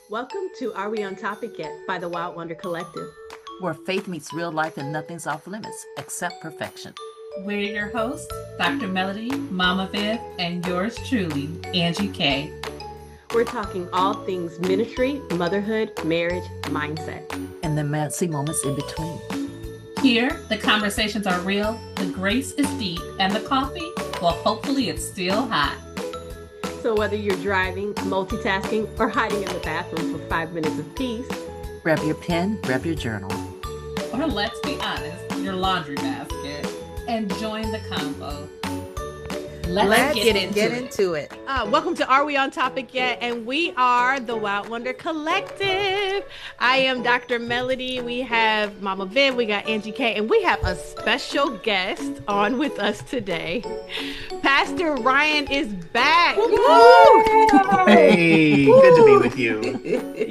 Welcome to Are We On Topic Yet by the Wild Wonder Collective. Where faith meets real life and nothing's off limits except perfection. We're your hosts, Dr. Melody, Mama Viv, and yours truly, Angie K. We're talking all things ministry, motherhood, marriage, mindset, and the messy moments in between. Here, the conversations are real, the grace is deep, and the coffee, well, hopefully it's still hot. So whether you're driving, multitasking, or hiding in the bathroom for 5 minutes of peace, grab your pen, grab your journal. Or let's be honest, your laundry basket, and join the convo. Let's get into it. Welcome to Are We On Topic Yet? And we are the Wild Wonder Collective. I am Dr. Melody. We have Mama Viv. We got Angie K. And we have a special guest on with us today. Pastor Ryan is back. Hey, good to be with you.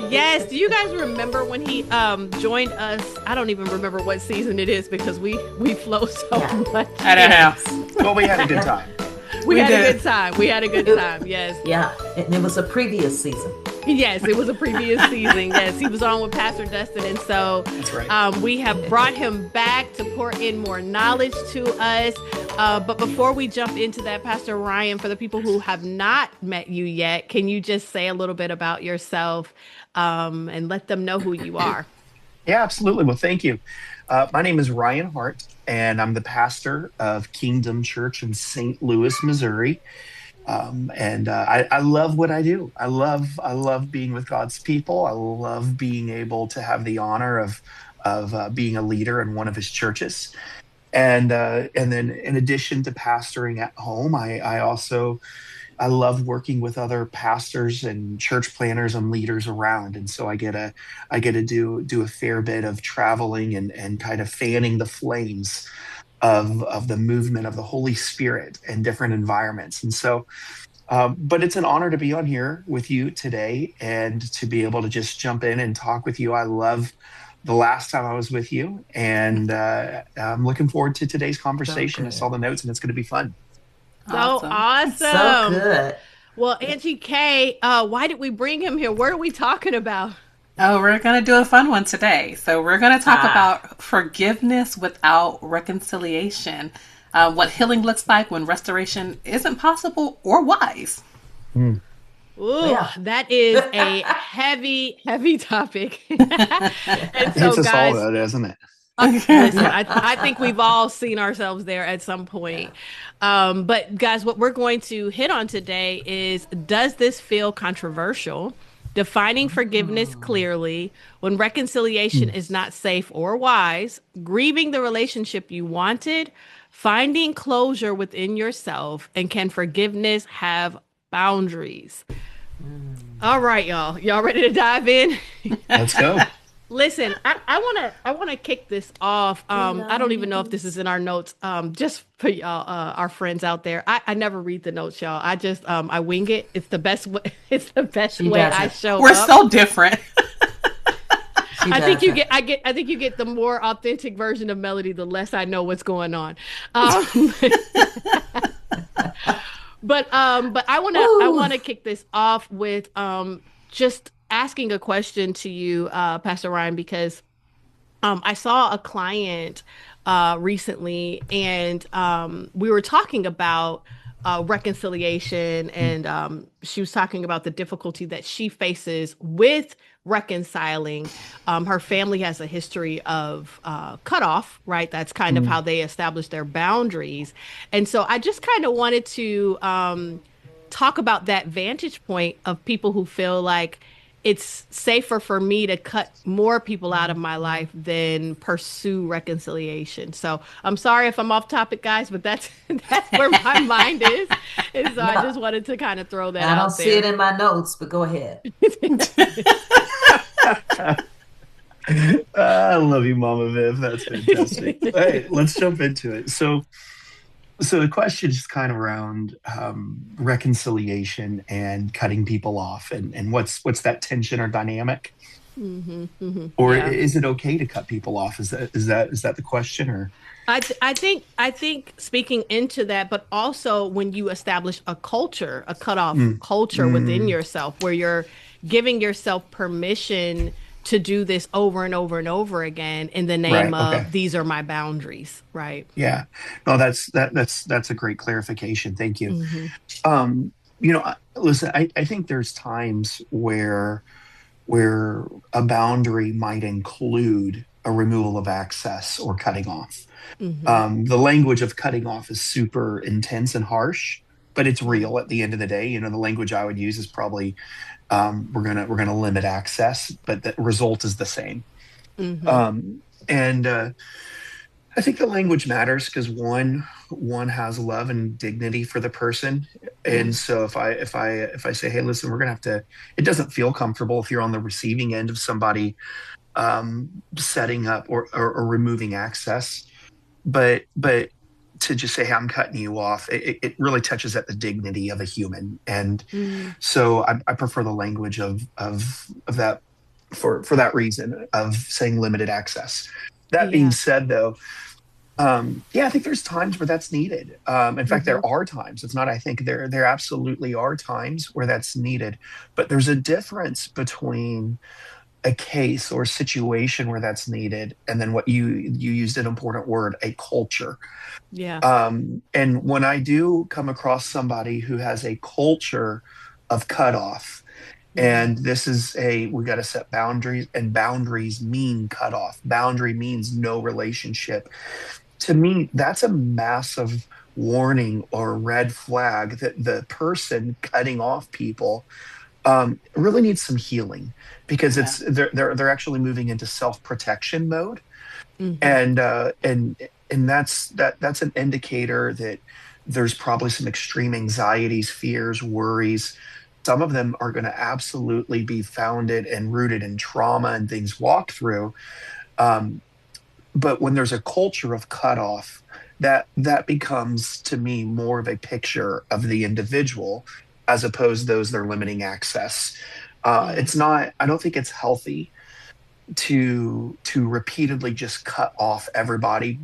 Yes. Do you guys remember when he joined us? I don't even remember what season it is because we flow so much. I don't know. Well, we had a good time. We had a good time. We had a good time. Yes. Yeah. And it was a previous season. Yes, it was a previous season. Yes, he was on with Pastor Dustin. And so that's right. We have brought him back to pour in more knowledge to us. But before we jump into that, Pastor Ryan, for the people who have not met you yet, can you just say a little bit about yourself and let them know who you are? Yeah, absolutely. Well, thank you. My name is Ryan Hart, and I'm the pastor of Kingdom Church in St. Louis, Missouri. I love what I do. I love being with God's people. I love being able to have the honor of being a leader in one of his churches. And then in addition to pastoring at home, I love working with other pastors and church planners and leaders around. And so I get to do a fair bit of traveling and kind of fanning the flames of the movement of the Holy Spirit in different environments. And so, but it's an honor to be on here with you today and to be able to just jump in and talk with you. I love the last time I was with you, and I'm looking forward to today's conversation. I saw the notes and it's going to be fun. So awesome. So good. Well, Angie K, why did we bring him here? What are we talking about? Oh, we're going to do a fun one today. So we're going to talk about forgiveness without reconciliation, what healing looks like when restoration isn't possible or wise. Ooh, yeah. That is a heavy, heavy topic. And so, it's guys, all that, isn't it? Listen, I think we've all seen ourselves there at some point. But guys, what we're going to hit on today is, does this feel controversial? Defining forgiveness clearly, when reconciliation is not safe or wise, grieving the relationship you wanted, finding closure within yourself, and can forgiveness have boundaries? All right, y'all. Y'all ready to dive in? Let's go. Listen, I wanna kick this off. I don't even know if this is in our notes. Just for y'all, our friends out there, I never read the notes, y'all. I just I wing it. It's the best way. It's the best way I show We're up. so different. I think you get the more authentic version of Melody, the less I know what's going on. But I wanna kick this off with just asking a question to you, Pastor Ryan, because I saw a client recently, and we were talking about reconciliation, and she was talking about the difficulty that she faces with reconciling. Her family has a history of cutoff, right? That's kind of how they establish their boundaries. And so I just kind of wanted to talk about that vantage point of people who feel like it's safer for me to cut more people out of my life than pursue reconciliation. So I'm sorry if I'm off topic, guys, but that's where my mind is. And so I just wanted to kind of throw that out there. I don't see it in my notes, but go ahead. I love you, Mama Viv. That's fantastic. All right, let's jump into it. So the question is kind of around reconciliation and cutting people off, and what's that tension or dynamic, or is it okay to cut people off? Is that the question? Or I think speaking into that, but also when you establish a culture, a cutoff culture within yourself, where you're giving yourself permission to do this over and over and over again in the name Right. Okay. of these are my boundaries, right? Yeah. No, that's a great clarification. Thank you. Mm-hmm. Um, listen, I think there's times where a boundary might include a removal of access or cutting off. Mm-hmm. The language of cutting off is super intense and harsh, but it's Yeah. real at the end of the day. The language I would use is probably we're gonna limit access, but the result is the same. Mm-hmm. And I think the language matters because one has love and dignity for the person, Yeah. and so if I say, hey, listen, we're gonna have to. It doesn't feel comfortable if you're on the receiving end of somebody setting up or removing access, but to just say, hey, I'm cutting you off, it really touches at the dignity of a human, and Mm. so I prefer the language of that for that reason of saying limited access. That being Yeah. said, though, yeah, I think there's times where that's needed. In fact, Mm-hmm. there are times. It's not. I think there absolutely are times where that's needed. But there's a difference between a case or situation where that's needed, and then what you used an important word, a culture. Yeah. And when I do come across somebody who has a culture of cutoff, Mm-hmm. and this is we got to set boundaries, and boundaries mean cutoff. Boundary means no relationship. To me, that's a massive warning or red flag that the person cutting off people really needs some healing because Yeah. they're actually moving into self-protection mode, Mm-hmm. and that's an indicator that there's probably some extreme anxieties, fears, worries. Some of them are going to absolutely be founded and rooted in trauma and things walked through. Um, but when there's a culture of cutoff, that becomes to me more of a picture of the individual as opposed to those that are limiting access. Yeah. It's not. I don't think it's healthy to repeatedly just cut off everybody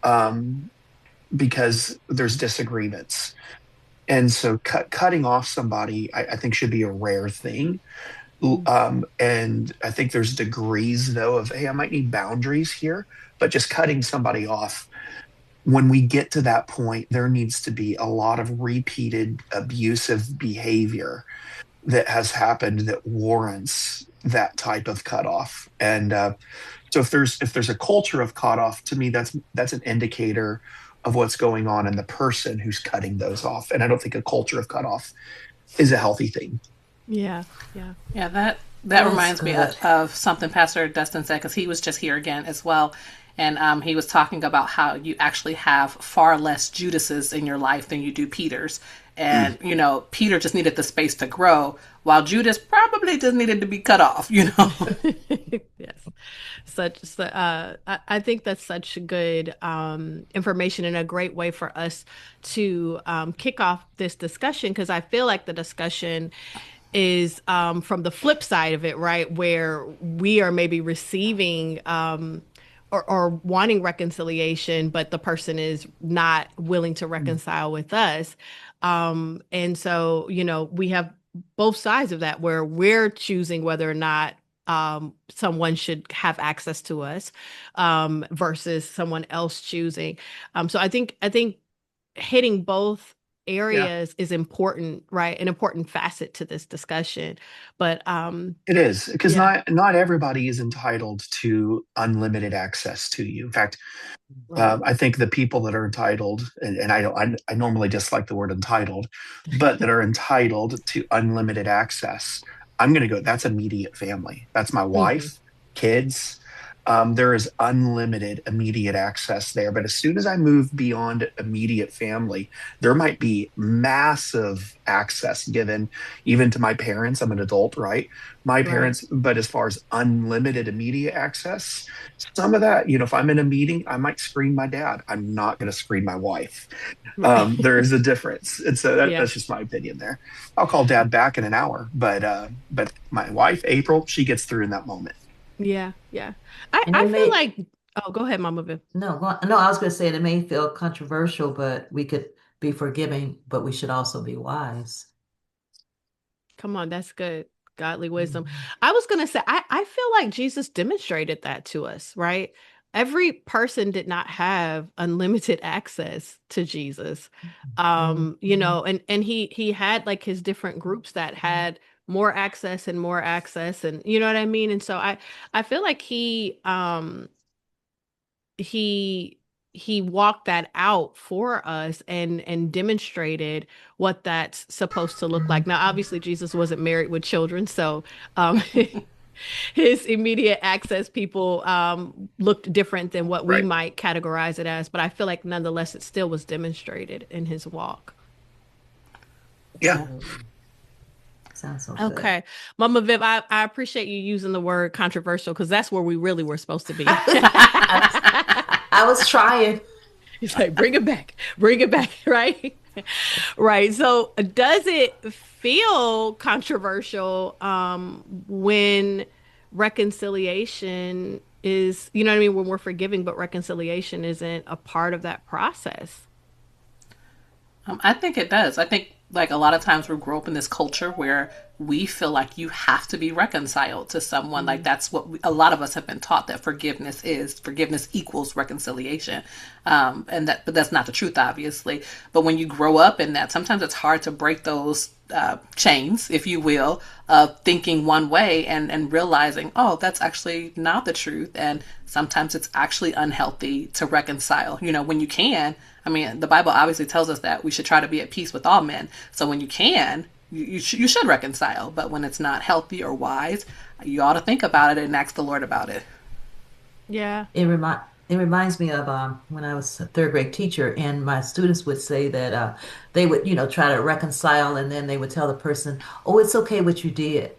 um, because there's disagreements. And so cutting off somebody, I think, should be a rare thing. And I think there's degrees, though, of, hey, I might need boundaries here, but just cutting somebody off, when we get to that point, there needs to be a lot of repeated abusive behavior that has happened that warrants that type of cutoff. And so if there's a culture of cutoff, to me, that's an indicator of what's going on in the person who's cutting those off. And I don't think a culture of cutoff is a healthy thing. Yeah. Yeah. Yeah, that That's reminds me good. of something Pastor Dustin said because he was just here again as well, and he was talking about how you actually have far less Judases in your life than you do Peters, Mm. and Peter just needed the space to grow, while Judas probably just needed to be cut off. Yes. I think that's such good information and a great way for us to kick off this discussion because I feel like the discussion is from the flip side of it, right? Where we are maybe receiving or wanting reconciliation, but the person is not willing to reconcile with us. And so, we have both sides of that where we're choosing whether or not someone should have access to us versus someone else choosing. So I think hitting both Yeah. areas is important, right? An important facet to this discussion. But It is because yeah, not everybody is entitled to unlimited access to you. In fact, right. I think the people that are entitled, and I don't, I normally dislike the word entitled, but that are entitled to unlimited access, I'm going to go. That's immediate family. That's my Hmm. wife, kids. There is unlimited immediate access there. But as soon as I move beyond immediate family, there might be massive access given even to my parents. I'm an adult, right? My Right. parents, but as far as unlimited immediate access, some of that, if I'm in a meeting, I might screen my dad. I'm not going to screen my wife. There Right. is a difference. And so Yeah. that's just my opinion there. I'll call dad back in an hour, but my wife, April, she gets through in that moment. Yeah. Yeah. I And I it feel may, like oh, go ahead, Mama Viv. no, I was going to say it may feel controversial, but we could be forgiving, but we should also be wise. Come on, that's good. Godly wisdom. I was going to say, I feel like Jesus demonstrated that to us, right? Every person did not have unlimited access to Jesus. You know, and he had like his different groups that had more access and you know what I mean? And so I feel like he he walked that out for us and demonstrated what that's supposed to look like. Now, obviously, Jesus wasn't married with children, so um, his immediate access people looked different than what we Right. might categorize it as. But I feel like nonetheless, it still was demonstrated in his walk. Yeah. Sounds so good. Okay. Mama Viv, I appreciate you using the word controversial because that's where we really were supposed to be. I was trying. He's like, bring it back, right? Right. So does it feel controversial when reconciliation is, you know what I mean, when we're forgiving, but reconciliation isn't a part of that process? I think it does. I think like a lot of times we grow up in this culture where we feel like you have to be reconciled to someone. Like that's what a lot of us have been taught that forgiveness is. Forgiveness equals reconciliation, and that, but that's not the truth, obviously. But when you grow up in that, sometimes it's hard to break those chains, if you will, of thinking one way and realizing, oh, that's actually not the truth. And sometimes it's actually unhealthy to reconcile. You know, when you can. I mean, the Bible obviously tells us that we should try to be at peace with all men. So when you can, you should reconcile. But when it's not healthy or wise, you ought to think about it and ask the Lord about it. Yeah. It reminds me of when I was a third grade teacher, and my students would say that they would, try to reconcile, and then they would tell the person, "Oh, it's okay what you did."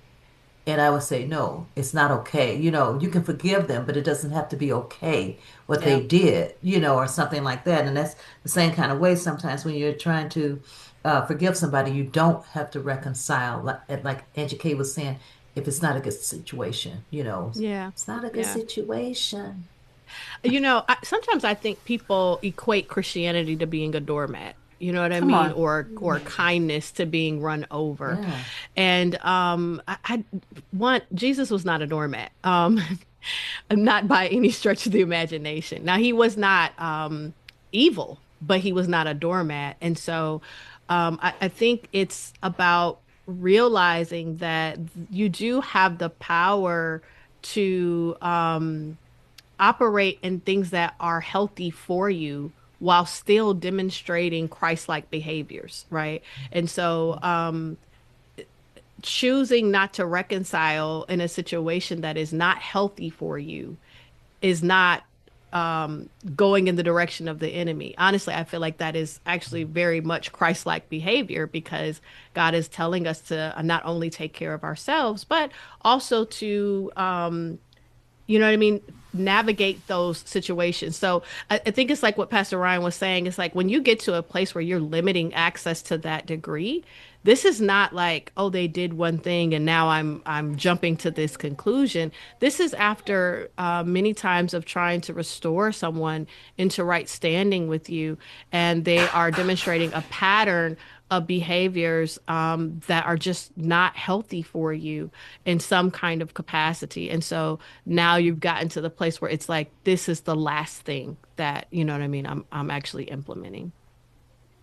And I would say, no, it's not okay. You can forgive them, but it doesn't have to be okay what they Yeah. did, or something like that. And that's the same kind of way sometimes when you're trying to forgive somebody, you don't have to reconcile. Like Angie K was saying, if it's not a good situation, Yeah. it's not a good Yeah. situation. You know, sometimes I think people equate Christianity to being a doormat. You know what I Come mean? on. Or kindness to being run over. Yeah. And I want Jesus was not a doormat. Not by any stretch of the imagination. Now he was not evil, but he was not a doormat. And so I think it's about realizing that you do have the power to operate in things that are healthy for you while still demonstrating Christ-like behaviors, right? And so choosing not to reconcile in a situation that is not healthy for you is not going in the direction of the enemy. Honestly, I feel like that is actually very much Christ-like behavior because God is telling us to not only take care of ourselves, but also to you know what I mean? Navigate those situations. So I think it's like what Pastor Ryan was saying. It's like when you get to a place where you're limiting access to that degree, this is not like, oh, they did one thing and now I'm jumping to this conclusion. This is after many times of trying to restore someone into right standing with you, and they are demonstrating a pattern of behaviors that are just not healthy for you in some kind of capacity. And so now you've gotten to the place where it's like, this is the last thing that, you know what I mean, I'm actually implementing.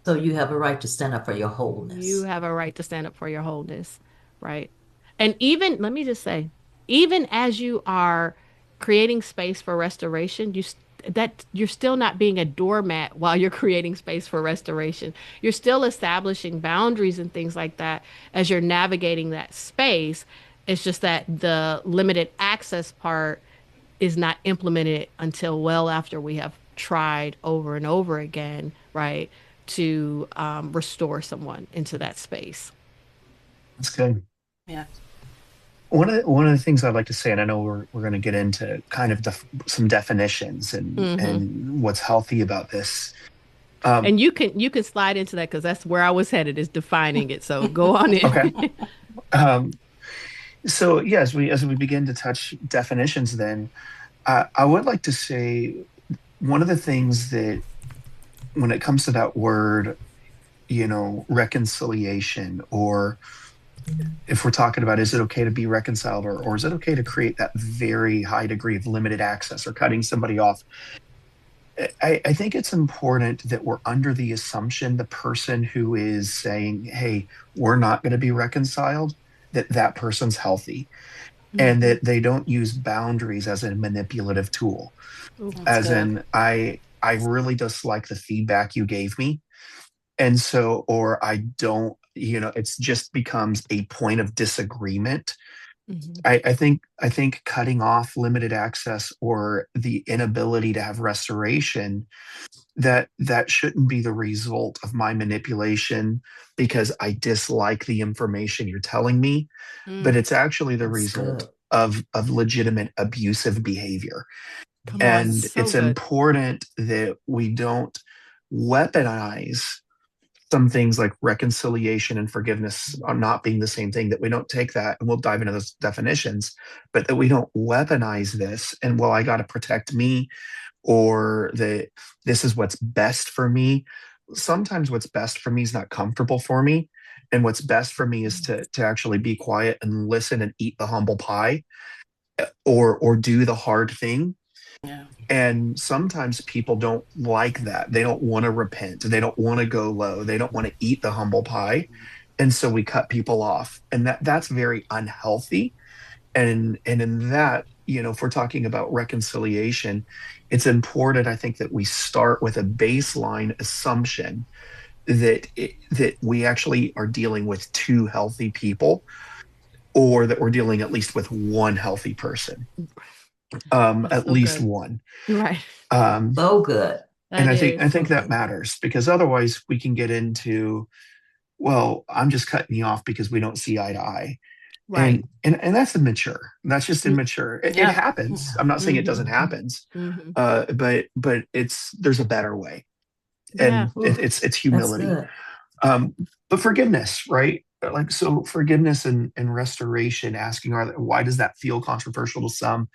So you have a right to stand up for your You wholeness. have a right to stand up for your wholeness, right? And even, let me just say, even as you are creating space for restoration, that you're still not being a doormat while you're creating space for restoration. You're still establishing boundaries and things like that as you're navigating that space. It's just that the limited access part is not implemented until well after we have tried over and over again, right, to restore someone into that space. That's good. Yeah. One of the things I'd like to say, and I know we're going to get into kind of some definitions Hmm. and what's healthy about this. Um, And you can slide into that because that's where I was headed is defining it. So go on okay. in. Um, so yeah, as we begin to touch definitions, then I would like to say one of the things that when it comes to that word, reconciliation or if we're talking about, is it okay to be reconciled, or is it okay to create that very high degree of limited access or cutting somebody off? I think it's important that we're under the assumption the person who is saying, hey, we're not going to be reconciled, that that person's healthy, and Hmm. that they don't use boundaries as a manipulative tool. Oh, That's As good. in, I really dislike the feedback you gave me. And so, or I don't, it's just becomes a point of disagreement. hmm I think cutting off limited access or the inability to have restoration, that shouldn't be the result of my manipulation because I dislike the information you're telling me, but Mm. it's actually the That's result good. of legitimate abusive behavior. Come on. And Yes. So it's good. important that we don't weaponize some things like reconciliation and forgiveness are not being the same thing, that we don't take that, and we'll dive into those definitions, but that we don't weaponize this and, well, I got to protect me, or that this is what's best for me. Sometimes what's best for me is not comfortable for me. And what's best for me is to actually be quiet and listen and eat the humble pie, or do the hard thing. Yeah. And sometimes people don't like that. They don't want to repent. They don't want to go low. They don't want to eat the humble pie. And so we cut people off. And that's very unhealthy. And in that, if we're talking about reconciliation, it's important, I think, that we start with a baseline assumption that we actually are dealing with two healthy people, or that we're dealing at least with one healthy person, That's at so least good. one. Right. Um, So good. and That I think is I so think that good. matters, because otherwise we can get into, well, I'm just cutting you off because we don't see eye to eye. Right. And that's immature. That's just immature. It Yeah. happens. I'm not saying it Mm-hmm. doesn't happen, Mm-hmm. but there's a better way, Yeah. and Oof. it's That's humility. good. Um, but forgiveness, right? Like, so forgiveness and restoration, asking, why does that feel controversial to some?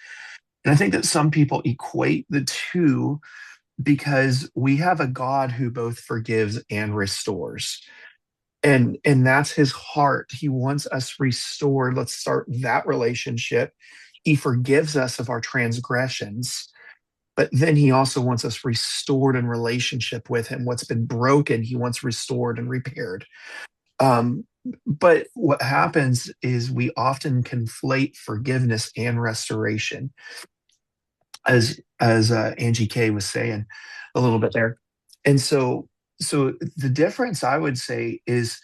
And I think that some people equate the two, because we have a God who both forgives and restores. And that's his heart. He wants us restored. Let's start that relationship. He forgives us of our transgressions, but then he also wants us restored in relationship with him. What's been broken, he wants restored and repaired. Um, but what happens is we often conflate forgiveness and restoration, as Angie K was saying a little bit there. And so the difference, I would say, is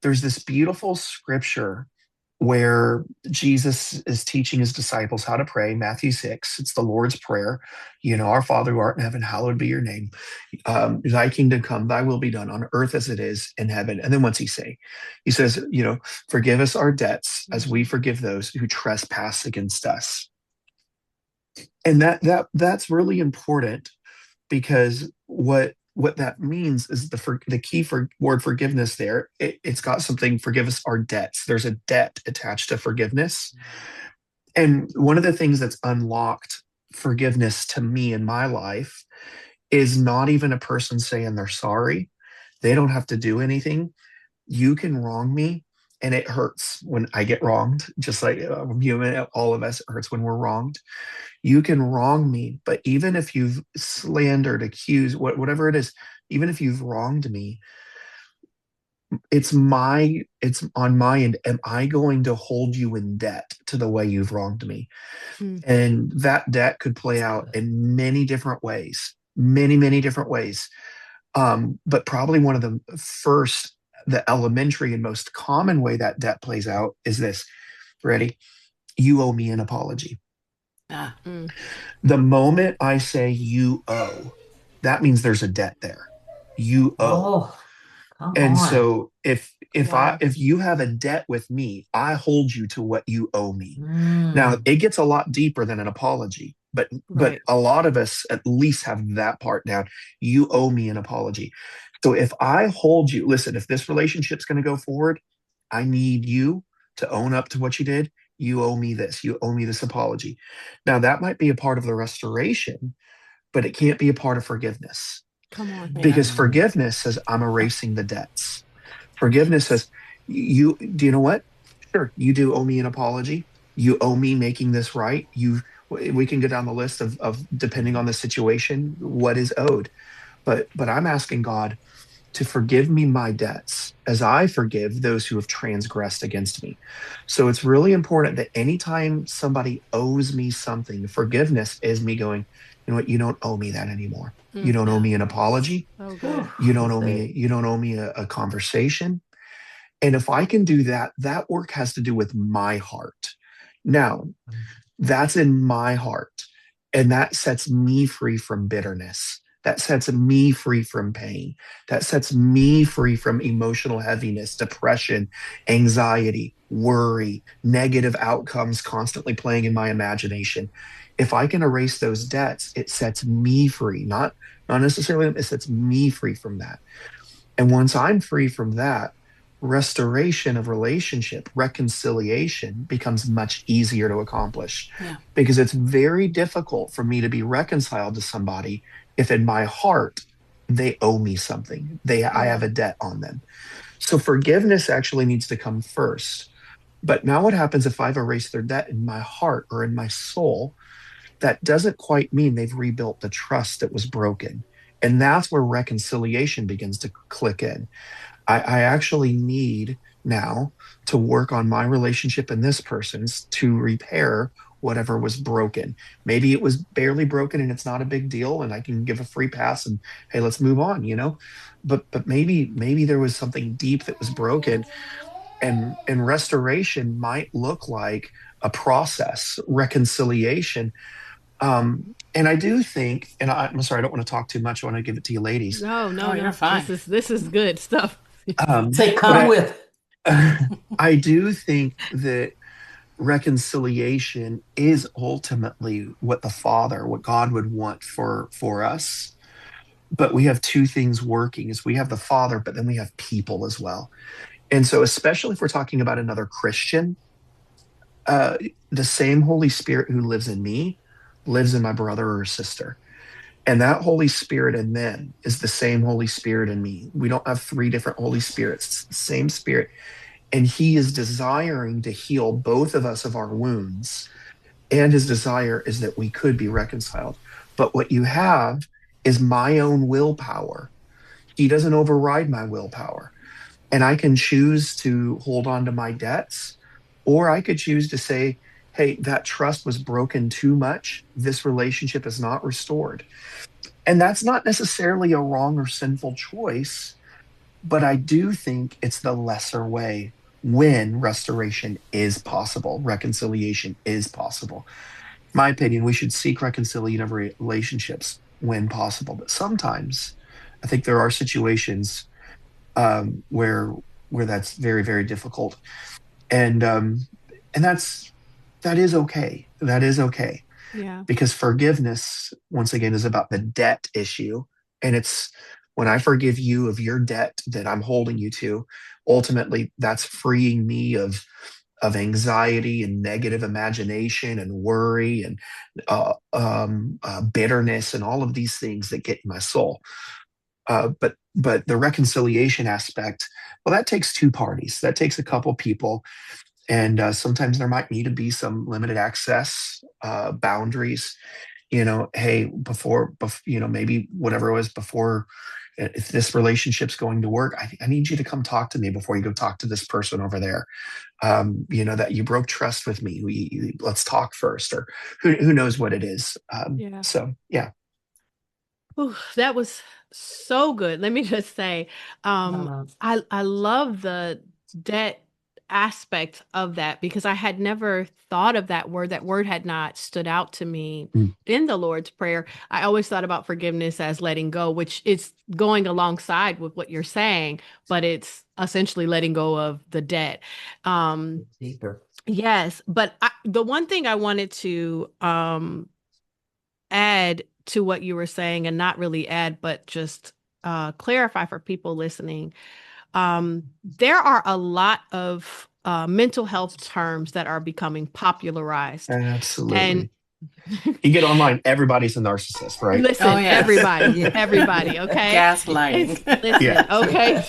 there's this beautiful scripture where Jesus is teaching his disciples how to pray, Matthew 6. It's the Lord's Prayer. Our Father who art in heaven, hallowed be your name. Thy kingdom come, thy will be done on earth as it is in heaven. And then what's he say? He says, forgive us our debts as we Mhm. forgive those who trespass against us. And that's really important, because what that means is the key for word forgiveness there. It's got something, forgive us our debts. There's a debt attached to forgiveness. And one of the things that's unlocked forgiveness to me in my life is not even a person saying they're sorry. They don't have to do anything. You can wrong me, and it hurts when I get wronged, just like I'm human. All of us, it hurts when we're wronged. You can wrong me, but even if you've slandered, accused, whatever it is, even if you've wronged me, it's on my end. Am I going to hold you in debt to the way you've wronged me? Mm. And that debt could play That's out good. in many different ways, many, many different ways. But probably one of the first, the elementary and most common way that debt plays out is this. Ready? You owe me an apology. Yeah. Mm. The moment I say you owe, that means there's a debt there. You owe. Oh, come And on. so Wow. if you have a debt with me, I hold you to what you owe me. Now, Mm. it gets a lot deeper than an apology, but Right. a lot of us at least have that part down. You owe me an apology. So if I hold you, listen, if this relationship's going to go forward, I need you to own up to what you did. You owe me this. You owe me this apology. Now, that might be a part of the restoration, but it can't be a part of forgiveness, Come on. Yeah. because Mm. forgiveness says I'm erasing the debts. Forgiveness says, you do you know what? Sure, you do owe me an apology. You owe me making this right. We can go down the list of depending on the situation, what is owed. But I'm asking God to forgive me my debts as I forgive those who have transgressed against me. So it's really important that anytime somebody owes me something, forgiveness is me going, you know what, you don't owe me that anymore. You Mm, don't owe me an apology. so Whew, good. You don't owe me a conversation. And if I can do that, that work has to do with my heart. Now, that's in my heart. And that sets me free from bitterness. That sets me free from pain. That sets me free from emotional heaviness, depression, anxiety, worry, negative outcomes constantly playing in my imagination. If I can erase those debts, it sets me free, not necessarily, it sets me free from that. And once I'm free from that, restoration of relationship, reconciliation becomes much easier to accomplish Yeah. because it's very difficult for me to be reconciled to somebody if in my heart they owe me something. I Yeah. have a debt on them. So forgiveness actually needs to come first. But now what happens if I've erased their debt in my heart or in my soul? That doesn't quite mean they've rebuilt the trust that was broken. And that's where reconciliation begins to click in. I actually need now to work on my relationship and this person's to repair whatever was broken. Maybe it was barely broken and it's not a big deal and I can give a free pass and hey, let's move on, you know? But maybe there was something deep that was broken and restoration might look like a process, reconciliation. And I do think, and I'm sorry, I don't want to talk too much. I want to give it to you ladies. No, no, Oh, you're no. fine. This is good stuff. Say, But come with. I do think that reconciliation is ultimately what the Father, what God would want for us. But we have two things working is we have the Father, but then we have people as well. And so, especially if we're talking about another Christian, uh, the same Holy Spirit who lives in me lives in my brother or sister. And that Holy Spirit in them is the same Holy Spirit in me. We don't have three different Holy Spirits, it's the same Spirit. And He is desiring to heal both of us of our wounds. And His desire is that we could be reconciled. But what you have is my own willpower. He doesn't override my willpower. And I can choose to hold on to my debts, or I could choose to say, hey, that trust was broken too much. This relationship is not restored. And that's not necessarily a wrong or sinful choice, but I do think it's the lesser way when restoration is possible, reconciliation is possible. My opinion, we should seek reconciliation of relationships when possible. But sometimes I think there are situations where that's very, very difficult. And that is okay. That is okay Yeah. because forgiveness once again is about the debt issue, and it's when I forgive you of your debt that I'm holding you to, ultimately that's freeing me of anxiety and negative imagination and worry and bitterness and all of these things that get in my soul. But the reconciliation aspect, well, that takes two parties. That takes a couple people, and sometimes there might need to be some limited access boundaries. You know, hey, you know, maybe whatever it was before, if this relationship's going to work, I need you to come talk to me before you go talk to this person over there. You know, that you broke trust with me. Let's talk first, or who knows what it is. Yeah. So yeah. Ooh, that was so good. Let me just say, Uh, I love the debt aspect of that because I had never thought of that word. That word had not stood out to me Mm. in the Lord's Prayer. I always thought about forgiveness as letting go, which is going alongside with what you're saying, but it's essentially letting go of the debt. Deeper. Yes, but the one thing I wanted to add to what you were saying, and not really add, but just clarify for people listening. There are a lot of mental health terms that are becoming popularized. And Absolutely. You get online, everybody's a narcissist, right? Oh, listen, yes. everybody, Yeah. everybody, okay? Gaslighting. Listen, Yeah. okay?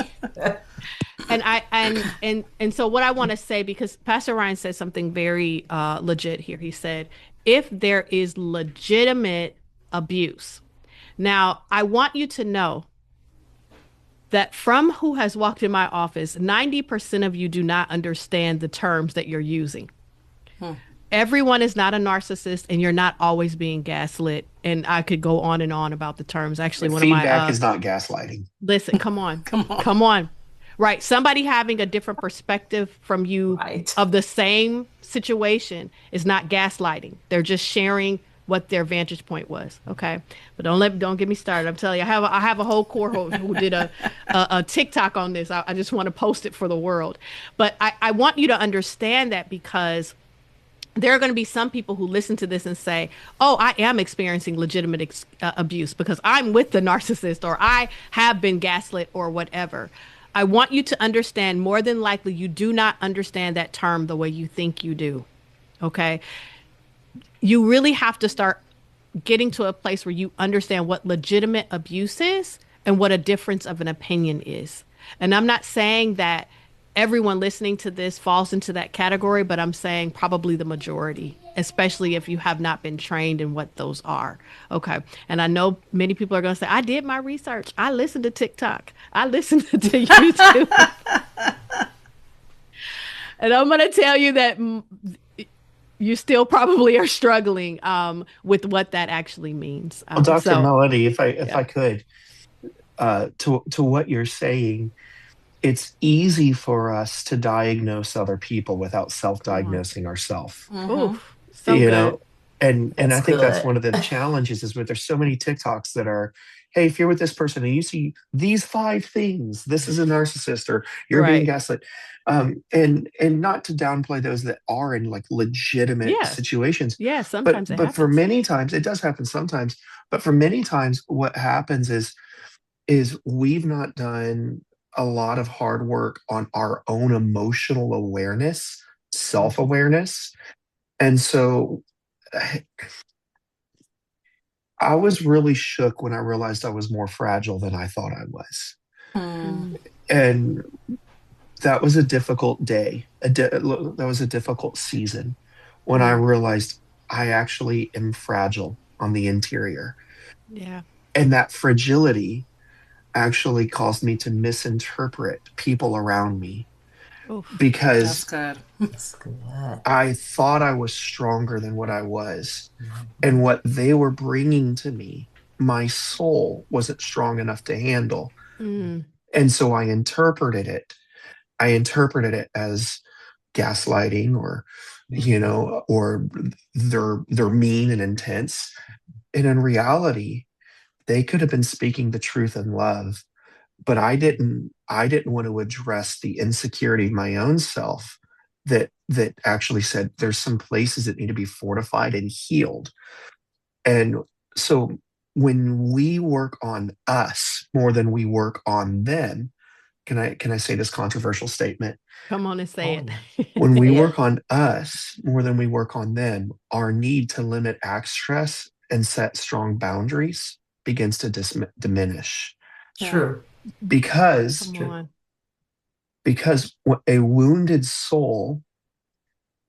And so what I want to say, because Pastor Ryan said something very legit here. He said, if there is legitimate abuse. Now, I want you to know that from who has walked in my office, 90% of you do not understand the terms that you're using. Everyone is not a narcissist, and you're not always being gaslit. And I could go on and on about the terms. Actually, one of my Feedback is not gaslighting. listen, come on. Come on. Come on. Right. Somebody having a different perspective from you Right. of the same situation is not gaslighting. They're just sharing what their vantage point was. Okay. But don't get me started. I'm telling you, I have a whole cohort who did a TikTok on this. I just want to post it for the world. But I want you to understand that, because there are going to be some people who listen to this and say, oh, I am experiencing legitimate abuse because I'm with the narcissist, or I have been gaslit, or whatever. I want you to understand, more than likely, you do not understand that term the way you think you do. Okay. You really have to start getting to a place where you understand what legitimate abuse is and what a difference of an opinion is. And I'm not saying that everyone listening to this falls into that category, but I'm saying probably the majority, especially if you have not been trained in what those are. Okay. And I know many people are going to say, I did my research. I listened to TikTok. I listened to YouTube. And I'm going to tell you that you still probably are struggling with what that actually means. Well, Dr. So, Melody, if yeah. I could, to what you're saying, it's easy for us to diagnose other people without Come on. self-diagnosing ourselves. Oof. So You good. know, and That's I think that's good. one of the challenges is, with there's so many TikToks that are, hey, if you're with this person and you see these 5 things, this is a narcissist, or you're being Right. gaslit. And not to downplay those that are in like legitimate Yeah. situations, Yeah. but Sometimes it for happens. many times it does happen sometimes, but for many times what happens is we've not done a lot of hard work on our own emotional awareness, Mhm. self-awareness. And so I was really shook when I realized I was more fragile than I thought I was. Mm. Mm. And that was a difficult day. That was a difficult season when I Mm. realized I actually am fragile on the interior. Yeah. And that fragility actually caused me to misinterpret people around me, Oof. That's because good. That's good. I thought I was stronger than what I was. And Mhm. what they were bringing to me, my soul wasn't strong enough to handle. Mm. And so I interpreted it as gaslighting, or or they're mean and intense. And in reality, they could have been speaking the truth in love, but I didn't want to address the insecurity of my own self, that actually said there's some places that need to be fortified and healed. And so when we work on us more than we work on them, can I say this controversial statement? Come on and say Oh, it. yeah. When we Say work it. on us more than we work on them, our need to limit access and set strong boundaries begins to diminish. Yeah. True. because Come True. on. because a wounded soul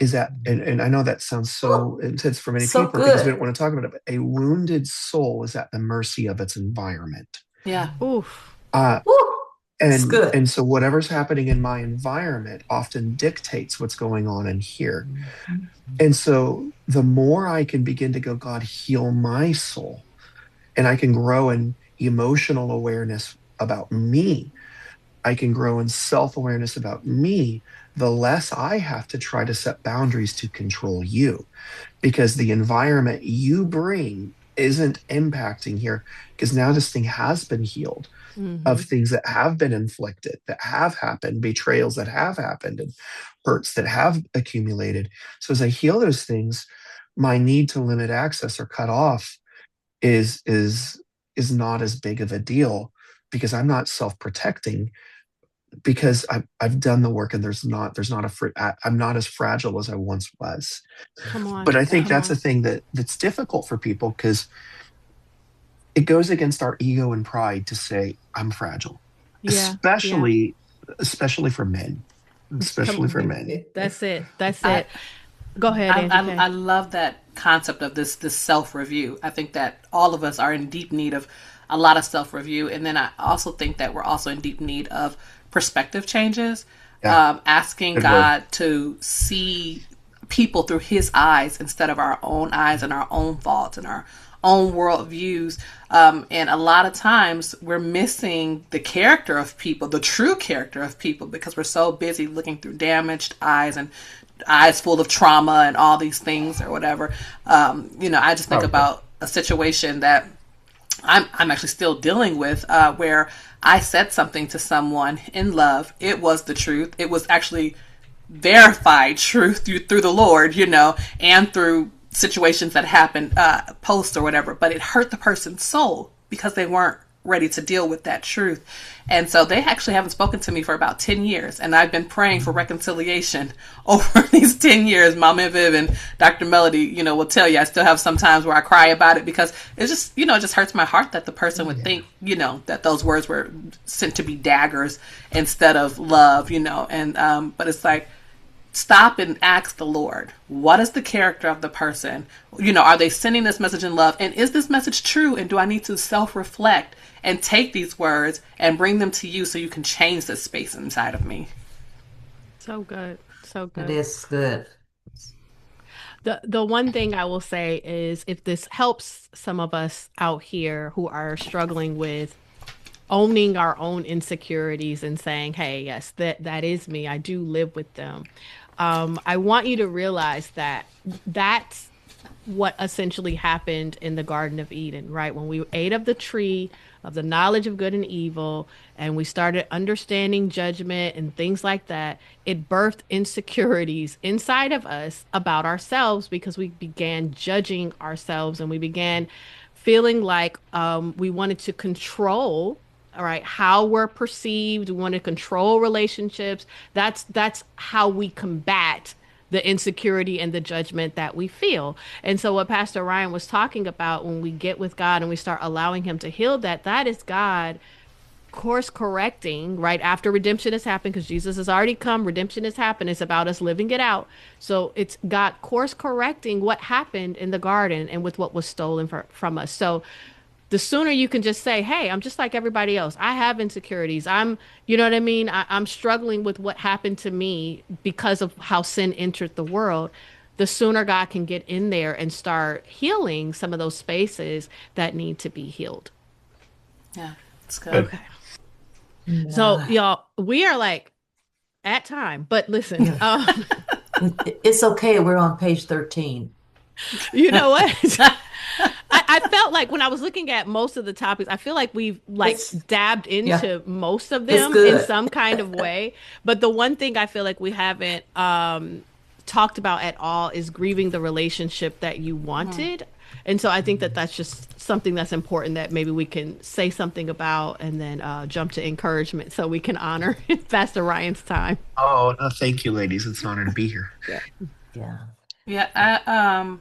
is that, and I know that sounds so intense for many So people because we good. don't want to talk about it, but a wounded soul is at the mercy of its environment. Yeah. Oof. Uh, Woo. It's and good. and so whatever's happening in my environment often dictates what's going on in here. Mhm. And so the more I can begin to go, God, heal my soul, and I can grow in emotional awareness about me, I can grow in self awareness about me, the less I have to try to set boundaries to control you, because the environment you bring isn't impacting here. Because now this thing has been healed of Mm-hmm. things that have been inflicted, that have happened, betrayals that have happened, and hurts that have accumulated. So as I heal those things, my need to limit access or cut off is not as big of a deal, because I'm not self-protecting, because I've done the work, and there's not I'm not as fragile as I once was. Come on. But I think Yeah. Come that's a on. thing that's difficult for people, because it goes against our ego and pride to say I'm fragile, Yeah. Yeah. especially especially for men, especially for men. That's it. That's I, it. Go ahead, Angie I K. love that concept of this self review. I think that all of us are in deep need of a lot of self review, and then I also think that we're also in deep need of perspective changes. Yeah, Asking good word. God to see people through His eyes instead of our own eyes and our own thoughts and our own worldviews. And a lot of times we're missing the character of people, the true character of people, because we're so busy looking through damaged eyes and eyes full of trauma and all these things or whatever. I just think Okay. about a situation that I'm actually still dealing with, where I said something to someone in love. It was the truth. It was actually verified truth through the Lord, and through situations that happened post or whatever. But it hurt the person's soul because they weren't ready to deal with that truth. And so they actually haven't spoken to me for about 10 years. And I've been praying for reconciliation over these 10 years. Mama Viv and Dr. Melody, will tell you I still have some times where I cry about it because it's just, it just hurts my heart that the person would think, that those words were sent to be daggers instead of love, but it's like, stop and ask the Lord, what is the character of the person? Are they sending this message in love? And is this message true? And do I need to self-reflect and take these words and bring them to you so you can change the space inside of me? So good. So It good. is good. The one thing I will say is if this helps some of us out here who are struggling with owning our own insecurities and saying, hey, yes, that is me. I do live with them. I want you to realize that that's what essentially happened in the Garden of Eden, right? When we ate of the tree of the knowledge of good and evil, and we started understanding judgment and things like that, it birthed insecurities inside of us about ourselves because we began judging ourselves and we began feeling like we wanted to control, all right, how we're perceived. We want to control relationships. That's how we combat the insecurity and the judgment that we feel. And so what Pastor Ryan was talking about, when we get with God and we start allowing him to heal that, that is God course correcting right after redemption has happened, because Jesus has already come, redemption has happened, it's about us living it out. So it's God course correcting what happened in the garden and with what was stolen from us. So the sooner you can just say, hey, I'm just like everybody else. I have insecurities. You know what I mean? I'm struggling with what happened to me because of how sin entered the world. The sooner God can get in there and start healing some of those spaces that need to be healed. Yeah, it's good. Good. Okay. So, Yeah. y'all, we are like at time, but listen, It's okay. We're on page 13. you know what? I felt like when I was looking at most of the topics, I feel like we've like It's dabbed yeah, into most of it's them in good. some kind of way. But the one thing I feel like we haven't talked about at all is grieving the relationship that you wanted. And so I think that that's just something that's important that maybe we can say something about and then jump to encouragement so we can honor Pastor Ryan's time. Oh, no, thank you, ladies. It's an honor to be here. Yeah. Yeah. Yeah,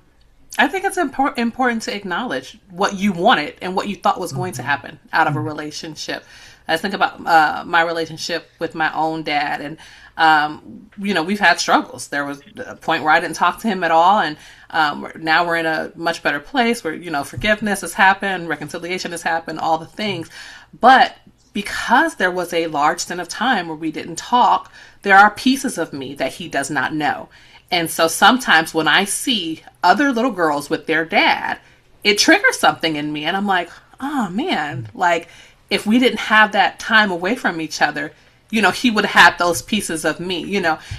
I think it's important to acknowledge what you wanted and what you thought was going to happen out of a relationship. I think about my relationship with my own dad, and we've had struggles. There was a point where I didn't talk to him at all, and now we're in a much better place where forgiveness has happened, reconciliation has happened, all the things. But because there was a large stint of time where we didn't talk, there are pieces of me that he does not know. And so sometimes when I see other little girls with their dad, it triggers something in me. And I'm like, oh man, like if we didn't have that time away from each other, he would have had those pieces of me.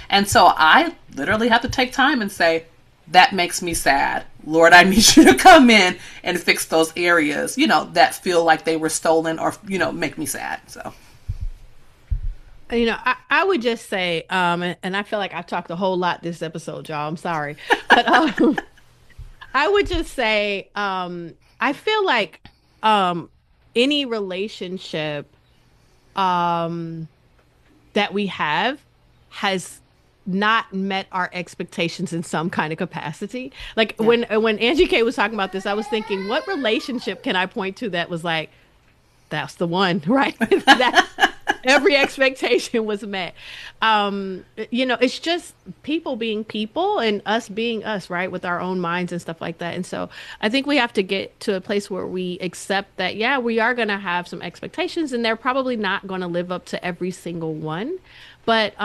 And so I literally have to take time and say, that makes me sad. Lord, I need you to come in and fix those areas, that feel like they were stolen or, make me sad. So. I would just say, and I feel like I've talked a whole lot this episode, y'all. I'm sorry. But I would just say, I feel like any relationship that we have has not met our expectations in some kind of capacity. Like when Angie K was talking about this, I was thinking, what relationship can I point to that was like, that's the one, right? Every expectation was met. It's just people being people and us being us, right? With our own minds and stuff like that. And so I think we have to get to a place where we accept that, yeah, we are going to have some expectations and they're probably not going to live up to every single one. But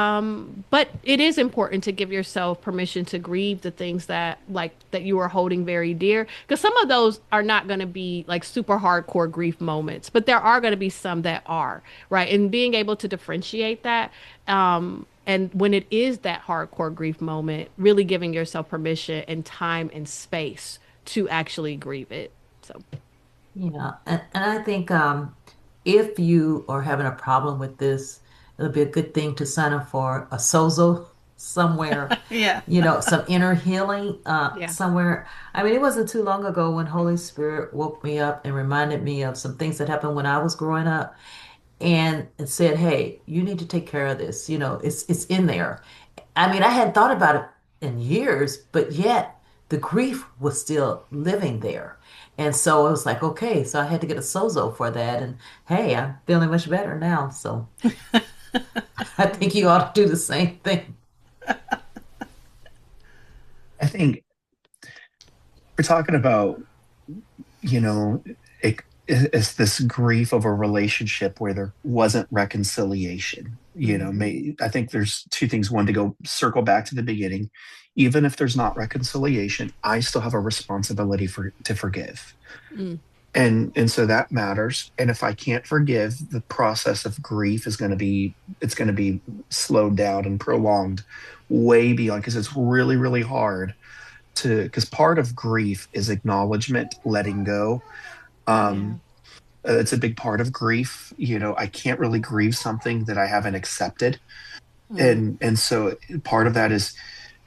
it is important to give yourself permission to grieve the things that you are holding very dear, because some of those are not going to be like super hardcore grief moments, but there are going to be some that are, right? And being able to differentiate that, and when it is that hardcore grief moment, really giving yourself permission and time and space to actually grieve it. So, Yeah, and I think if you are having a problem with this, it'll be a good thing to sign up for a sozo somewhere, Yeah. some inner healing yeah. somewhere. I mean, it wasn't too long ago when Holy Spirit woke me up and reminded me of some things that happened when I was growing up, and it said, "Hey, you need to take care of this. It's in there." I mean, I hadn't thought about it in years, but yet the grief was still living there. And so it was like, okay, so I had to get a sozo for that. And hey, I'm feeling much better now. So I think you ought to do the same thing. I think we're talking about, you know, it's this grief of a relationship where there wasn't reconciliation. Hmm. I think there's two things. One, to go circle back to the beginning. Even if there's not reconciliation, I still have a responsibility to forgive. Mm, And so that matters. And if I can't forgive, the process of grief it's going to be slowed down and prolonged way beyond, because it's really, really hard because part of grief is acknowledgement, letting go. yeah. um it's a big part of grief. I can't really grieve something that I haven't accepted. Mm. And so part of that is,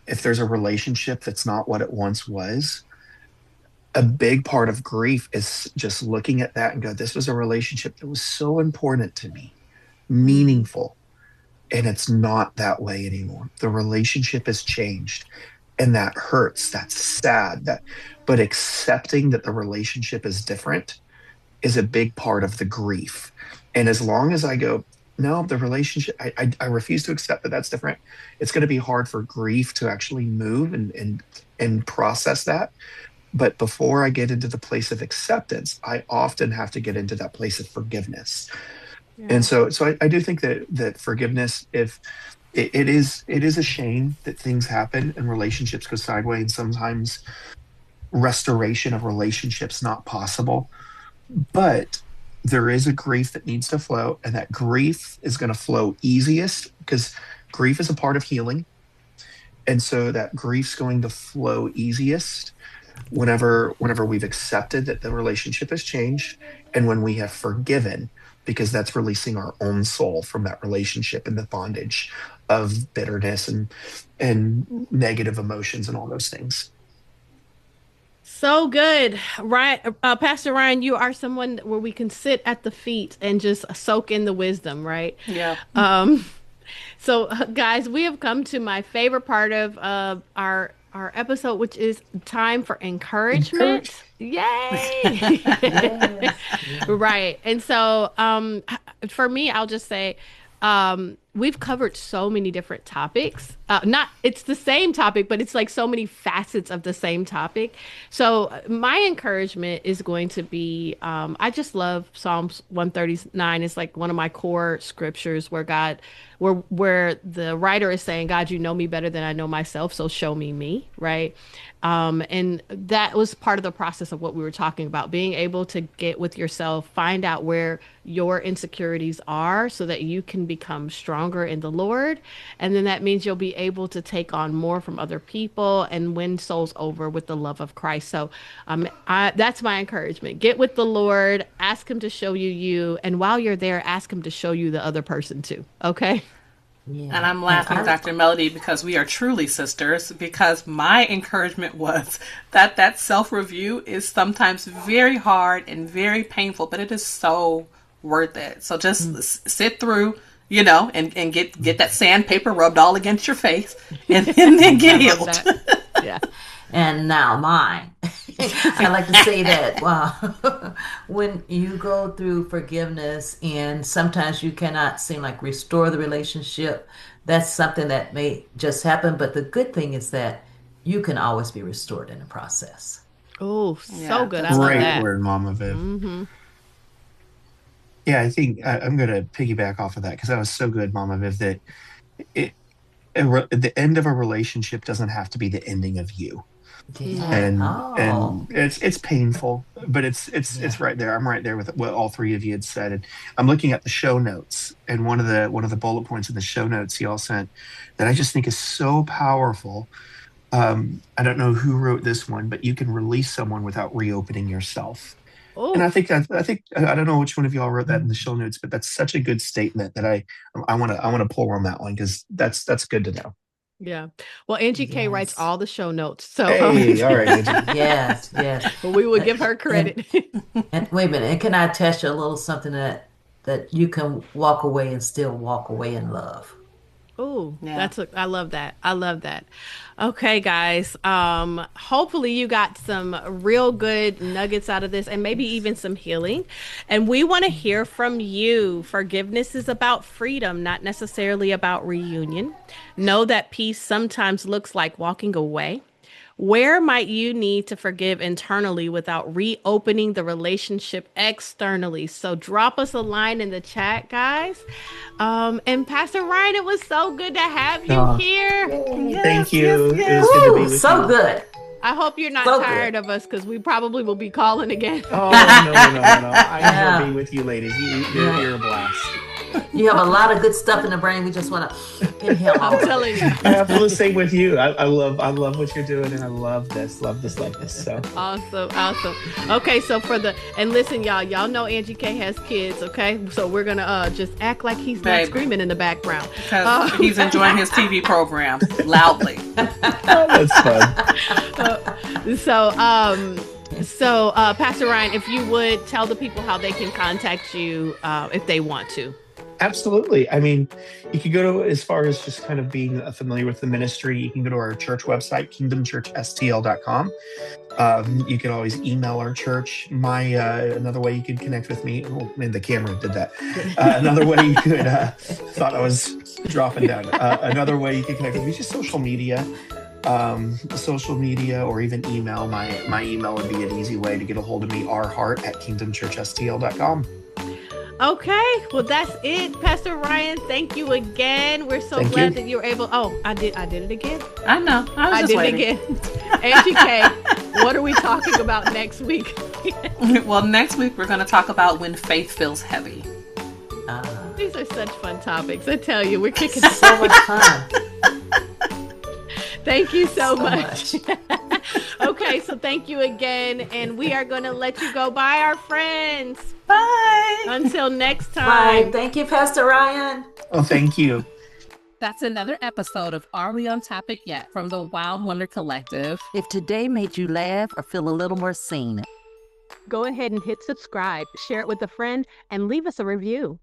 if there's a relationship that's not what it once was, a big part of grief is just looking at that and go, this was a relationship that was so important to me, Hmm. meaningful, and it's not that way anymore. The relationship has changed, and that hurts. That's sad. But accepting that the relationship is different is a big part of the grief. And as long as I go, no, the relationship, I refuse to accept that that's different, it's going to be hard for grief to actually move and process that. But before I get into the place of acceptance, I often have to get into that place of forgiveness. And Yeah. so I do think that forgiveness, if it is a shame that things happen and relationships go sideways, and sometimes restoration of relationships not possible. But there is a grief that needs to flow, and that grief is going to flow easiest because grief is a part of healing. And so that grief's going to flow easiest whenever we've accepted that the relationship has changed, and when we have forgiven, because that's releasing our own soul from that relationship and the bondage of bitterness and negative emotions and all those things. So good. Ryan, Pastor Ryan, you are someone where we can sit at the feet and just soak in the wisdom, right? Yeah. Um, so, guys, we have come to my favorite part of our episode, which is time for Encourage. encouragement. Yay! Yes. Yeah. Right. And so, for me, I'll just say, we've covered so many different topics. Not, it's the same topic, but it's like so many facets of the same topic. So, my encouragement is going to be, I just love Psalms 139. It's like one of my core scriptures where the writer is saying, God, you know me better than I know myself, so show me, right? And that was part of the process of what we were talking about, being able to get with yourself, find out where your insecurities are so that you can become stronger in the Lord. And then that means you'll be able to take on more from other people and win souls over with the love of Christ. So that's my encouragement. Get with the Lord, ask Him to show you you. And while you're there, ask Him to show you the other person too. Okay? And Yeah. I'm And laughing, Dr. Melody, because we are truly sisters. Because my encouragement was that self review is sometimes very hard and very painful, but it is so worth it. So just sit through, and get that sandpaper rubbed all against your face, and then I get love healed. that. Yeah. and now mine. I like to say that when you go through forgiveness and sometimes you cannot seem like restore the relationship, that's something that may just happen. But the good thing is that you can always be restored in the process. Oh, so Yeah, good. I that's love good. Great that. word, Mama Viv. Mm-hmm. Yeah, I think I'm going to piggyback off of that because that was so good, Mama Viv, that it, the end of a relationship doesn't have to be the ending of you. Yeah. Right. Oh, And it's painful, but it's yeah. right there. I'm right there with what all three of you had said. And I'm looking at the show notes, and one of the bullet points in the show notes y'all sent that I just think is so powerful. I don't know who wrote this one, but you can release someone without reopening yourself. And Oh, I don't know which one of y'all wrote that in the show notes, but that's such a good statement that I want to pull on that one because that's good to know. yeah. Well, Angie K writes Yes. all the show notes, so Hey, all right, Angie. Yes. Yes. but we will And, give her and credit. and wait a minute. And can I attach you a little something that you can walk away and still walk away in love? Oh, Yeah. I love that. I love that. Okay, guys. Hopefully you got some real good nuggets out of this and maybe even some healing. And we want to hear from you. Forgiveness is about freedom, not necessarily about reunion. Know that peace sometimes looks like walking away. Where might you need to forgive internally without reopening the relationship externally? So drop us a line in the chat, guys. And Pastor Ryan, it was so good to have you Oh, here. thank Yes, yes, you. It was yes. good to be Woo, with so you. good. I hope you're not So tired good. of us because we probably will be calling again. Oh, no, no, no, no, no. I enjoy being Yeah. with you ladies. Yeah. You're a blast. You have a lot of good stuff in the brain. We just want to inhale I'm all of telling you. it. I feel the same with you. I love what you're doing, and I love this, love this, love this. So Awesome, awesome. Okay, so and listen, y'all know Angie K has kids, okay? So we're gonna just act like he's not Baby. screaming in the background. Because he's enjoying his TV program loudly. that's fun. Pastor Ryan, if you would tell the people how they can contact you if they want to. Absolutely. I mean, you can go to as far as just kind of being familiar with the ministry. You can go to our church website, kingdomchurchstl.com. You can always email our church. Another way you can connect with me. Oh man, the camera did that. Another way you could thought I was dropping down. Another way you can connect with me is just social media, or even email. My email would be an easy way to get a hold of me. rhart@kingdomchurchstl.com. Okay, well that's it, Pastor Ryan. Thank you again. We're so Thank glad you. that you were able. Oh, I did it again. I know. I was I just did waiting. it again. Angie K, what are we talking about next week? Well, next week we're going to talk about when faith feels heavy. These are such fun topics. I tell you, we're kicking. So much fun. Thank you so So much. Okay, so thank you again, and we are going to let you go. Bye, our friends. Bye. Until next Bye. time. Thank you, Pastor Ryan. Oh, thank you. That's another episode of Are We on Topic Yet from the Wild Wonder Collective. If today made you laugh or feel a little more seen, Go ahead and hit subscribe, share it with a friend, and leave us a review.